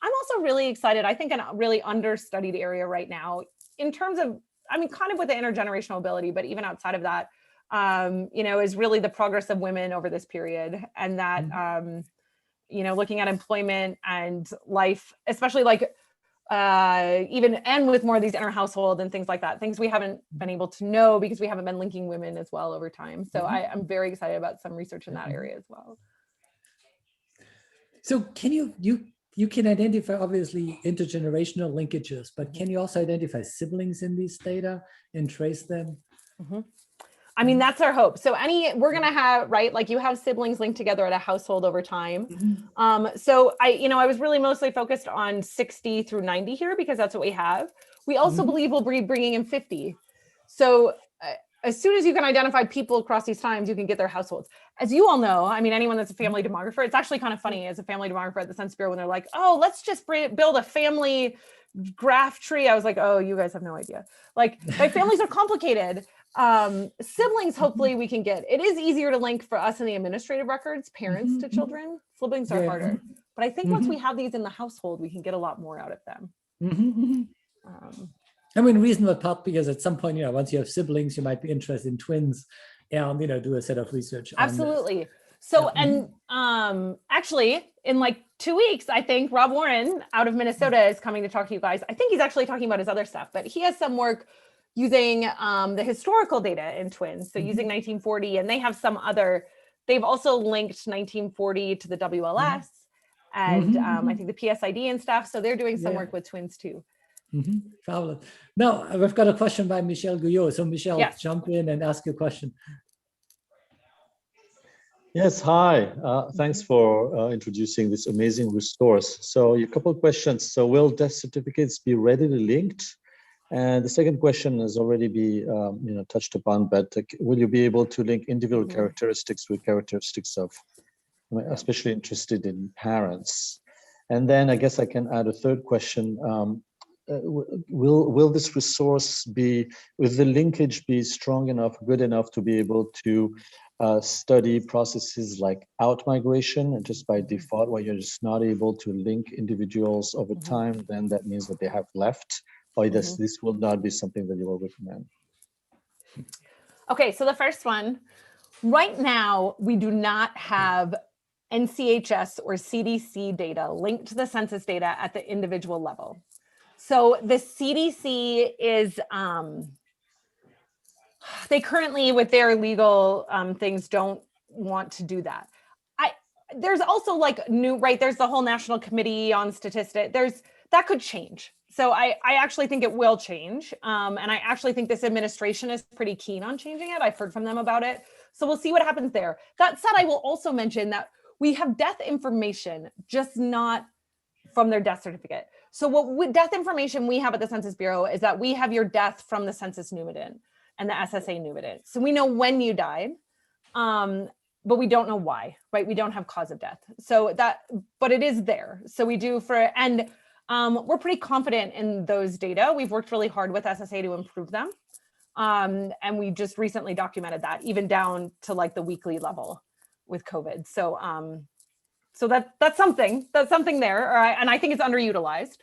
I'm also really excited, I think a really understudied area right now in terms of, kind of with the intergenerational mobility, but even outside of that, is really the progress of women over this period. And that, looking at employment and life, especially like even and with more of these inner household and things like that, things we haven't been able to know because we haven't been linking women as well over time. So I'm very excited about some research in that area as well. So can you can identify obviously intergenerational linkages, but can you also identify siblings in these data and trace them? That's our hope. So we're going to have, right, like you have siblings linked together at a household over time. So I was really mostly focused on 60 through 90 here because that's what we have. We also believe we'll be bringing in 50. So as soon as you can identify people across these times, you can get their households. As you all know, anyone that's a family demographer, it's actually kind of funny as a family demographer at the Census Bureau when they're like, oh, let's just build a family graph tree. I was like, oh, you guys have no idea. Like my families are complicated. Siblings, hopefully we can get. It is easier to link for us in the administrative records, parents to children. Siblings are harder. But I think once we have these in the household, we can get a lot more out of them. Reasonable part, because at some point, once you have siblings, you might be interested in twins and, do a set of research. Absolutely. So, and actually in like 2 weeks, I think Rob Warren out of Minnesota is coming to talk to you guys. I think he's actually talking about his other stuff, but he has some work using the historical data in twins. So using 1940, and they have some other, they've also linked 1940 to the WLS and I think the PSID and stuff. So they're doing some work with twins too. Fabulous. Now we've got a question by Michelle Guyot. So Michelle, Yes. jump in and ask your question. Yes, hi. Thanks for introducing this amazing resource. So a couple of questions. So will death certificates be readily linked? And the second question has already been touched upon, but will you be able to link individual characteristics with characteristics of, I'm especially interested in parents. And then I guess I can add a third question. Will this resource be, will the linkage be strong enough, good enough to be able to study processes like out-migration, and just by default, where you're just not able to link individuals over time, then that means that they have left, or this will not be something that you will recommend? Okay, so the first one, right now, we do not have NCHS or CDC data linked to the census data at the individual level. So the CDC is, they currently, with their legal things, don't want to do that. There's also like new, right? There's the whole National Committee on Statistics. That could change. So I actually think it will change. And I actually think this administration is pretty keen on changing it. I've heard from them about it. So we'll see what happens there. That said, I will also mention that we have death information, just not from their death certificate. So what death information we have at the Census Bureau is that we have your death from the census numidant and the SSA numidant. So we know when you died, but we don't know why, right? We don't have cause of death. So but it is there. So we do and we're pretty confident in those data. We've worked really hard with SSA to improve them. And we just recently documented that, even down to like the weekly level with COVID. So so that's something there, and I think it's underutilized.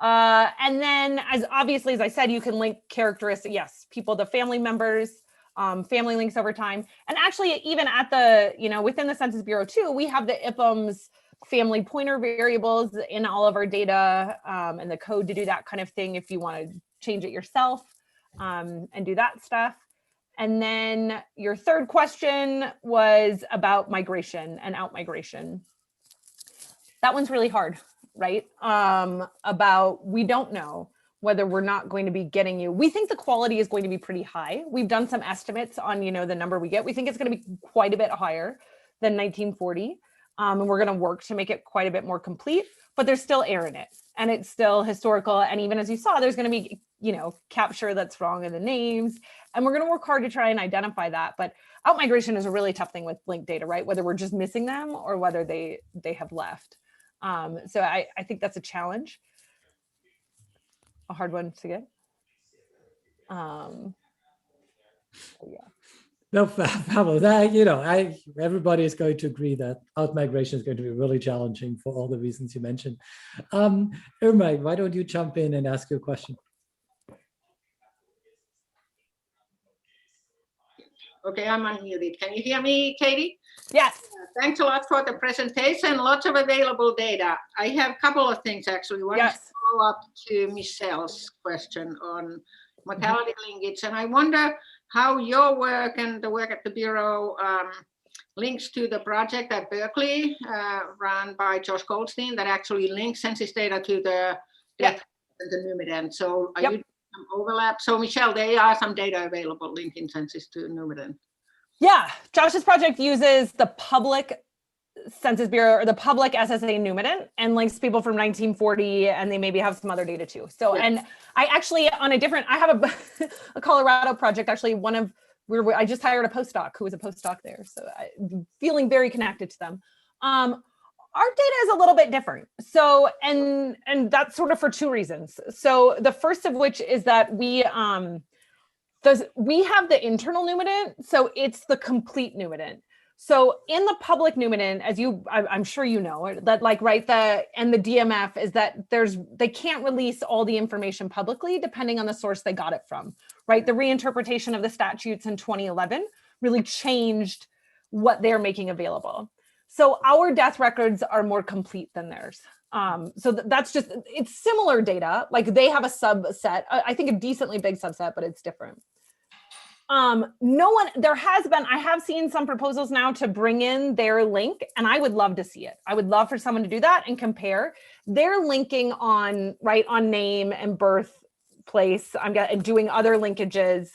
And then, as obviously, as I said, you can link characteristics, yes, people, the family members, family links over time. And actually, even at the, within the Census Bureau too, we have the IPM's family pointer variables in all of our data, and the code to do that kind of thing if you want to change it yourself, and do that stuff. And then your third question was about migration and out migration. That one's really hard, right? We don't know whether we're not going to be getting you. We think the quality is going to be pretty high. We've done some estimates on, the number we get. We think it's going to be quite a bit higher than 1940. And we're going to work to make it quite a bit more complete, but there's still error in it. And it's still historical. And even as you saw, there's going to be, capture that's wrong in the names. And we're going to work hard to try and identify that. But out migration is a really tough thing with linked data, right? Whether we're just missing them or whether they have left. So I think that's a challenge, a hard one to get. Yeah. No, fabulous. Everybody is going to agree that out migration is going to be really challenging for all the reasons you mentioned. Irma, why don't you jump in and ask your question? Okay, I'm unmuted. Can you hear me, Katie? Yes. Thanks a lot for the presentation. Lots of available data. I have a couple of things actually. One is follow up to Michelle's question on mortality linkage. And I wonder how your work and the work at the Bureau links to the project at Berkeley run by Josh Goldstein that actually links census data to the death and the numidant. So are you some overlap? So Michelle, there are some data available linking census to numidant. Yeah, Josh's project uses the public Census Bureau or the public SSA numidant and links people from 1940, and they maybe have some other data too. So, and I actually I have a Colorado project, actually where I just hired a postdoc who was a postdoc there. So I'm feeling very connected to them. Our data is a little bit different. So, and that's sort of for two reasons. So the first of which is that we have the internal numidant, so it's the complete numidant. So in the public numidant, as I'm sure you know, that and the DMF is that they can't release all the information publicly depending on the source they got it from, right? The reinterpretation of the statutes in 2011 really changed what they're making available. So our death records are more complete than theirs. So that's just, it's similar data. Like they have a subset, I think a decently big subset, but it's different. I have seen some proposals now to bring in their link, and I would love to see it. I would love for someone to do that and compare. They're linking on name and birthplace. And doing other linkages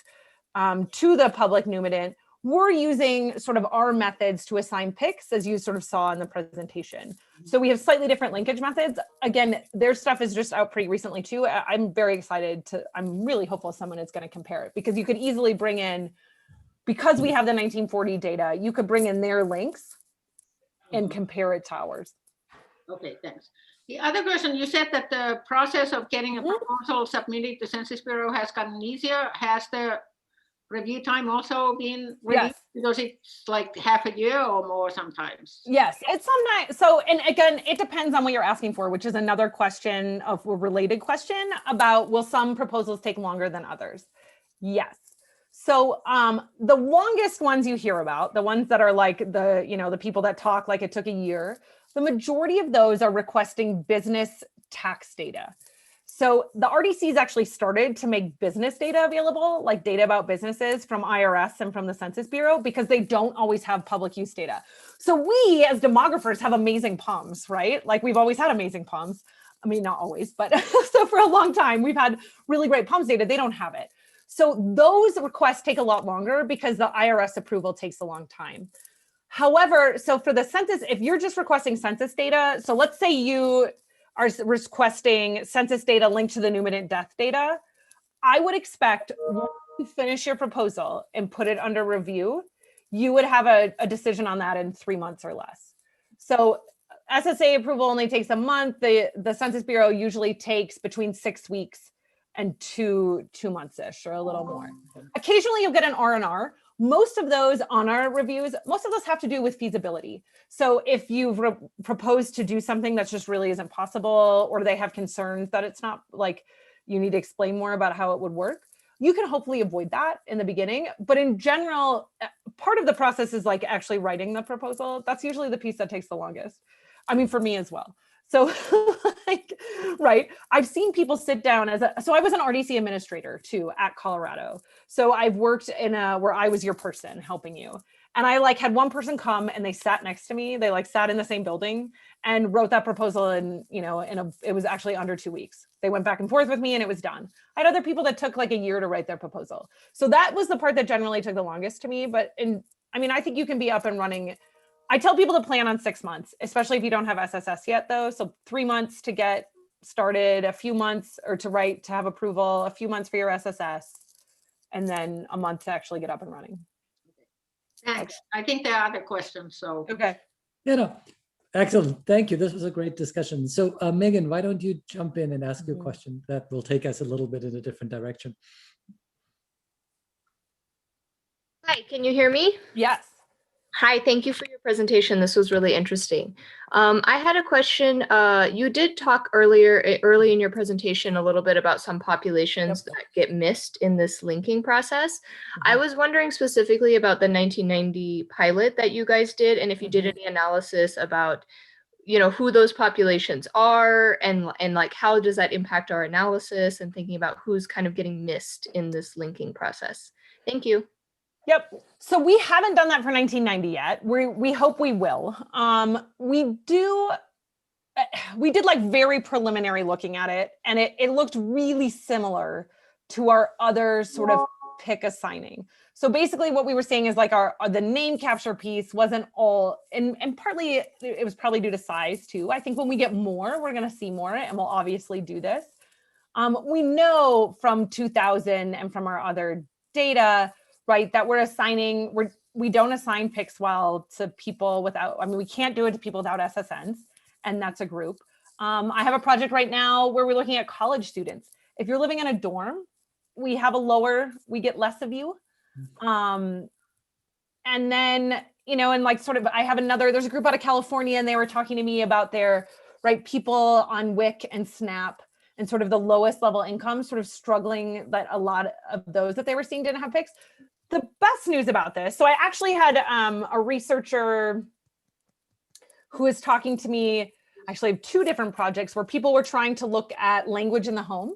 to the public numinant. We're using sort of our methods to assign picks, as you sort of saw in the presentation. So we have slightly different linkage methods. Again, their stuff is just out pretty recently too. I'm very excited I'm really hopeful someone is going to compare it, because you could easily bring in, because we have the 1940 data, you could bring in their links and compare it to ours. Okay, thanks. The other question, you said that the process of getting a proposal submitted to Census Bureau has gotten easier. Has the review time also been reduced? Yes. Because it's like half a year or more sometimes. Yes, it's sometimes. So, and again, it depends on what you're asking for, which is another question of a related question about, will some proposals take longer than others? Yes. So the longest ones you hear about, the ones that are like the people that talk like it took a year, the majority of those are requesting business tax data. So the RDCs actually started to make business data available, like data about businesses from IRS and from the Census Bureau, because they don't always have public use data. So we as demographers have amazing PUMs, right? Like we've always had amazing PUMs. I mean, not always, but so for a long time, we've had really great PUMs data. They don't have it. So those requests take a lot longer because the IRS approval takes a long time. However, so for the census, if you're just requesting census data, so let's say you are requesting census data linked to the numinant death data, I would expect once you finish your proposal and put it under review, you would have a decision on that in 3 months or less. So SSA approval only takes a month. The Census Bureau usually takes between 6 weeks and two months-ish or a little more. Occasionally you'll get an R&R. Most of those on our reviews, most of those have to do with feasibility. So if you've proposed to do something that just really isn't possible, or they have concerns that it's not, like you need to explain more about how it would work, you can hopefully avoid that in the beginning. But in general, part of the process is like actually writing the proposal. That's usually the piece that takes the longest. I mean, for me as well. So right, I've seen people sit down so I was an RDC administrator too at Colorado. So I've worked in where I was your person helping you. And I had one person come and they sat next to me. They sat in the same building and wrote that proposal it was actually under 2 weeks. They went back and forth with me and it was done. I had other people that took a year to write their proposal. So that was the part that generally took the longest to me. But I think you can be up and running. I tell people to plan on 6 months, especially if you don't have SSS yet though. So 3 months to get started, a few months to have approval, a few months for your SSS, and then a month to actually get up and running. Thanks. Okay. I think there are other questions, so. Okay. No. Excellent. Thank you. This was a great discussion. So Megan, why don't you jump in and ask your question? That will take us a little bit in a different direction. Hi, can you hear me? Yes. Hi, thank you for your presentation. This was really interesting. I had a question. You did talk early in your presentation a little bit about some populations that get missed in this linking process. I was wondering specifically about the 1990 pilot that you guys did, and if you did any analysis about, who those populations are, and how does that impact our analysis, and thinking about who's kind of getting missed in this linking process. Thank you. Yep. So we haven't done that for 1990 yet. We hope we will. We did very preliminary looking at it, and it looked really similar to our other sort of pick assigning. So basically what we were saying is the name capture piece wasn't all, and partly it was probably due to size too. I think when we get more, we're going to see more, and we'll obviously do this. We know from 2000 and from our other data, right, that we don't assign picks well to people without, we can't do it to people without SSNs, and that's a group. I have a project right now where we're looking at college students. If you're living in a dorm, we get less of you. And then, I have there's a group out of California, and they were talking to me about their, people on WIC and SNAP and sort of the lowest level income sort of struggling, that a lot of those that they were seeing didn't have picks. the best news about this, so I actually had a researcher who was talking to me, actually I have 2 different projects where people were trying to look at language in the home,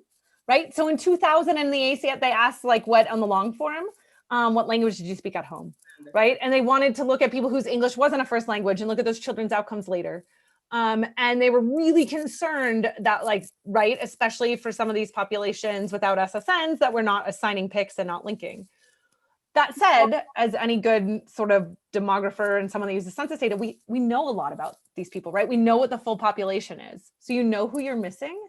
right? So in 2000 in the ACF, they asked like what on the long form, what language did you speak at home, right? And they wanted to look at people whose English wasn't a first language and look at those children's outcomes later. And they were really concerned that like, right, especially for some of these populations without SSNs that we're not assigning picks and not linking. That said, as any good sort of demographer and someone that uses census data, we know a lot about these people, right? We know what the full population is. So you know who you're missing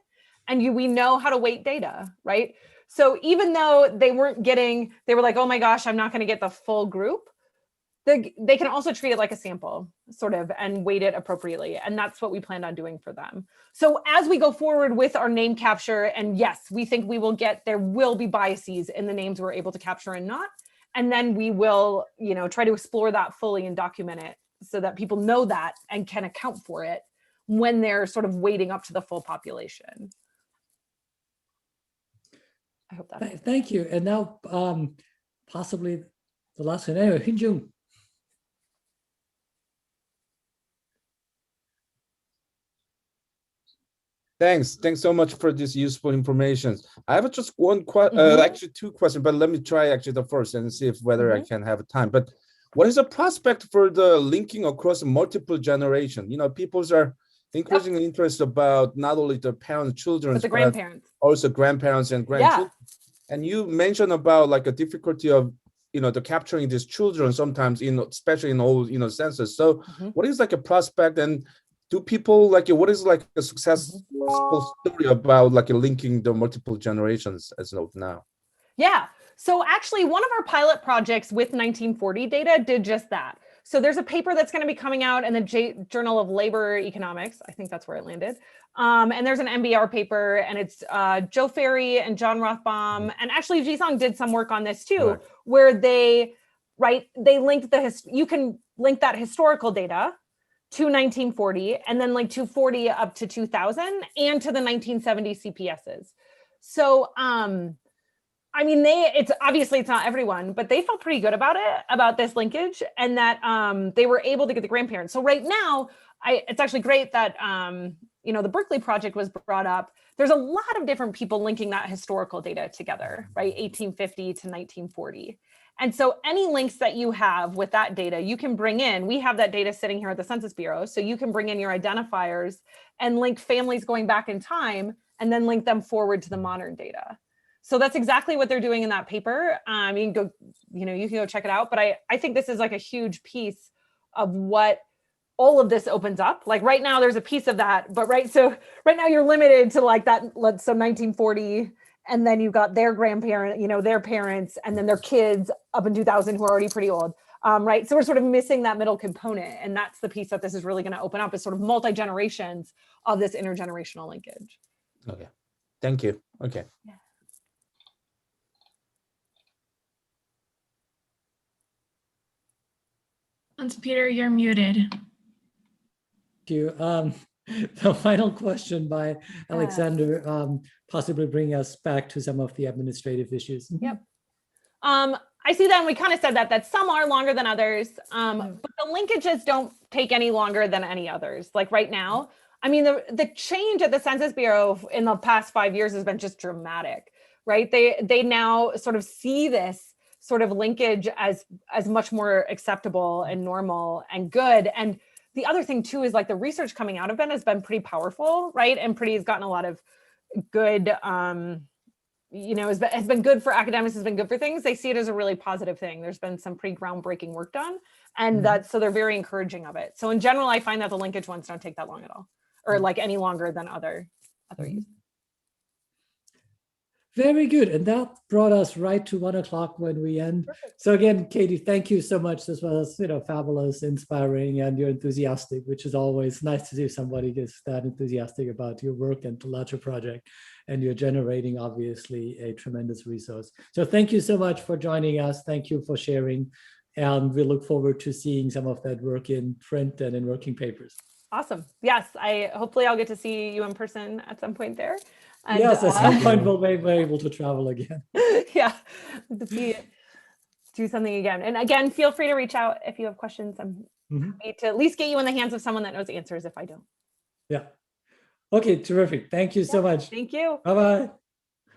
and we know how to weight data, right? So even though they weren't getting, they were like, oh my gosh, I'm not going to get the full group. They can also treat it like a sample sort of and weight it appropriately. And that's what we planned on doing for them. So as we go forward with our name capture, and yes, we think we will get, there will be biases in the names we're able to capture and not. And then we will, you know, try to explore that fully and document it so that people know that and can account for it when they're sort of weighting up to the full population. I hope that. Thank you. And now possibly the last one. Anyway, Hyunjung. Thanks so much for this useful information. I have just one actually 2 questions, but let me try actually the first and see if whether I can have time. But what is the prospect for the linking across multiple generations? You know, people are increasingly interested about not only the parents, children, but the grandparents, also grandparents and grandchildren. And you mentioned about like a difficulty of, you know, the capturing these children sometimes, you know, especially in old, you know, census. So what is like a prospect, and do people like, what is like a successful story about like linking the multiple generations as of now? Yeah, so actually one of our pilot projects with 1940 data did just that. So there's a paper that's going to be coming out in the Journal of Labor Economics. I think that's where it landed. And there's an MBR paper, and it's Joe Ferry and John Rothbaum. And actually Jisong did some work on this too, where they linked you can link that historical data to 1940 and then like 240 up to 2000 and to the 1970 CPSs. So, I mean, it's obviously it's not everyone, but they felt pretty good about it, about this linkage, and that they were able to get the grandparents. So right now, it's actually great that, you know, the Berkeley project was brought up. There's a lot of different people linking that historical data together, right? 1850 to 1940. And so any links that you have with that data, you can bring in. We have that data sitting here at the Census Bureau. So you can bring in your identifiers and link families going back in time and then link them forward to the modern data. So that's exactly what they're doing in that paper. You can go, you know, you can go check it out. But I think this is like a huge piece of what all of this opens up. Like right now there's a piece of that, but so right now you're limited to like that, so 1940, and then you've got their grandparent, you know, their parents, and then their kids up in 2000 who are already pretty old, right? So we're sort of missing that middle component. And that's the piece that this is really going to open up, is sort of multi-generations of this intergenerational linkage. Okay, thank you. Okay. Yeah. Hans-Peter, you're muted. Thank you. The final question by Alexander, possibly bring us back to some of the administrative issues. Yep. I see that, and we kind of said that some are longer than others, but the linkages don't take any longer than any others. Like right now, I mean, the change at the Census Bureau in the past 5 years has been just dramatic, right? They now sort of see this sort of linkage as much more acceptable and normal and good. And the other thing too is like the research coming out of Penn has been pretty powerful, right? And has gotten a lot of good, you know, has been good for academics, has been good for things. They see it as a really positive thing. There's been some pretty groundbreaking work done, and so they're very encouraging of it. So in general, I find that the linkage ones don't take that long at all, or like any longer than other use. Very good. And that brought us right to 1 o'clock when we end. Perfect. So again, Katie, thank you so much. This was, you know, fabulous, inspiring, and you're enthusiastic, which is always nice to see somebody gets that enthusiastic about your work and the larger project. And you're generating, obviously, a tremendous resource. So thank you so much for joining us. Thank you for sharing. And we look forward to seeing some of that work in print and in working papers. Awesome. Yes, hopefully I'll get to see you in person at some point there. And, yes, at some point we'll be able to travel again. Yeah, to see it. do something again. And again, feel free to reach out if you have questions. I'm happy to at least get you in the hands of someone that knows answers if I don't. Yeah. Okay, terrific. Thank you so much. Thank you. Bye-bye.